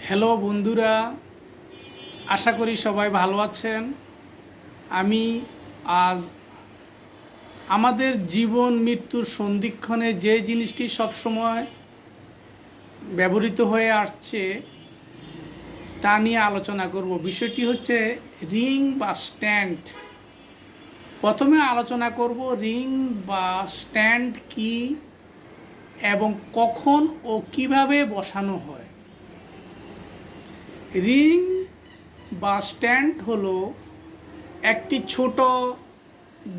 Hello বন্ধুরা, আশা করি সবাই ভালো আছেন। আমি আজ আমাদের জীবন মৃত্যুর সন্ধিক্ষণে যে জিনিসটি সবসময় ব্যবহৃত হয়ে আসছে তা নিয়ে আলোচনা করব। বিষয়টি হচ্ছে রিং বা স্ট্যান্ড। প্রথমে আলোচনা করব রিং বা স্ট্যান্ড কি এবং কখন ও কিভাবে বসানো হয়। রিং বা স্ট্যান্ড হলো একটি ছোট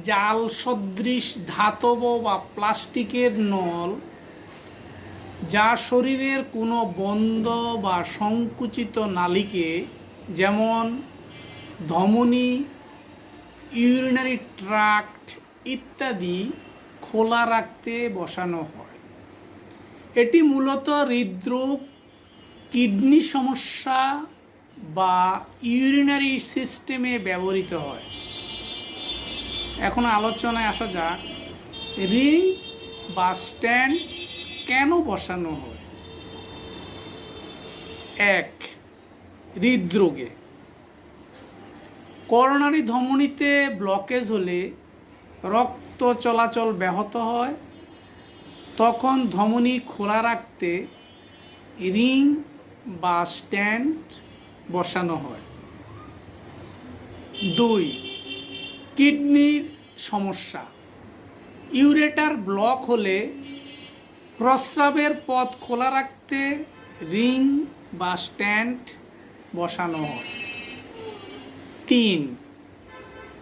জাল সদৃশ ধাতব বা প্লাস্টিকের নল, যা শরীরের কোনো বন্ধ বা সংকুচিত নালীকে, যেমন ধমনী, ইউরিনারি ট্র্যাক্ট ইত্যাদি খোলা রাখতে বসানো হয়। এটি মূলত হৃদরোগ, কিডনি সমস্যা বা ইউরিনারি সিস্টেমে ব্যবহৃত হয়। এখন আলোচনায় আসা যাক, রিং বা স্ট্যান্ড কেন বসানো হয়। 1. হৃদরোগে। করোনারি ধমনীতে ব্লকেজ হলে রক্ত চলাচল ব্যাহত হয়, তখন ধমনী খোলা রাখতে রিং বা স্ট্যান্ড বসানো হয়। 2. কিডনির সমস্যা। ইউরেটার ব্লক হলে প্রস্রাবের পথ খোলা রাখতে রিং বা স্ট্যান্ড বসানো হয়। 3.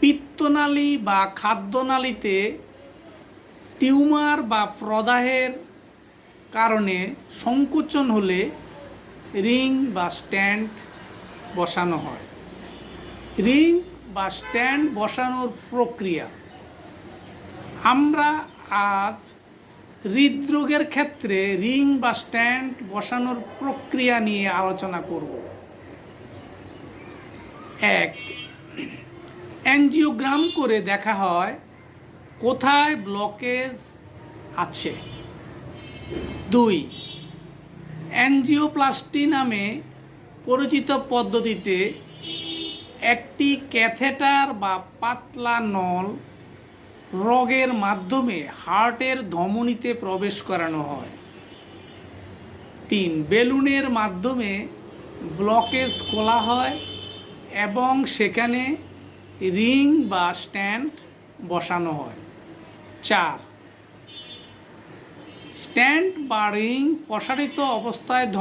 পিত্তনালী বা খাদ্যনালীতে টিউমার বা প্রদাহের কারণে সংকোচন হলে রিং বা স্ট্যান্ড বসানো হয়। রিং বা স্ট্যান্ড বসানোর প্রক্রিয়া। আমরা আজ হৃদরোগের ক্ষেত্রে রিং বা স্ট্যান্ড বসানোর প্রক্রিয়া নিয়ে আলোচনা করব। 1. অ্যাঞ্জিওগ্রাম করে দেখা হয় কোথায় ব্লকেজ আছে। 2. অ্যাঞ্জিওপ্লাস্টি নামে পরিচিত পদ্ধতিতে একটি ক্যাথেটার বা পাতলা নল রগের মাধ্যমে হার্টের ধমনীতে প্রবেশ করানো হয়। 3. বেলুনের মাধ্যমে ব্লকেজ খোলা হয় এবং সেখানে রিং বা স্ট্যান্ড বসানো হয়। 4. স্ট্যান্ড বা রিং প্রসারিত অবস্থায়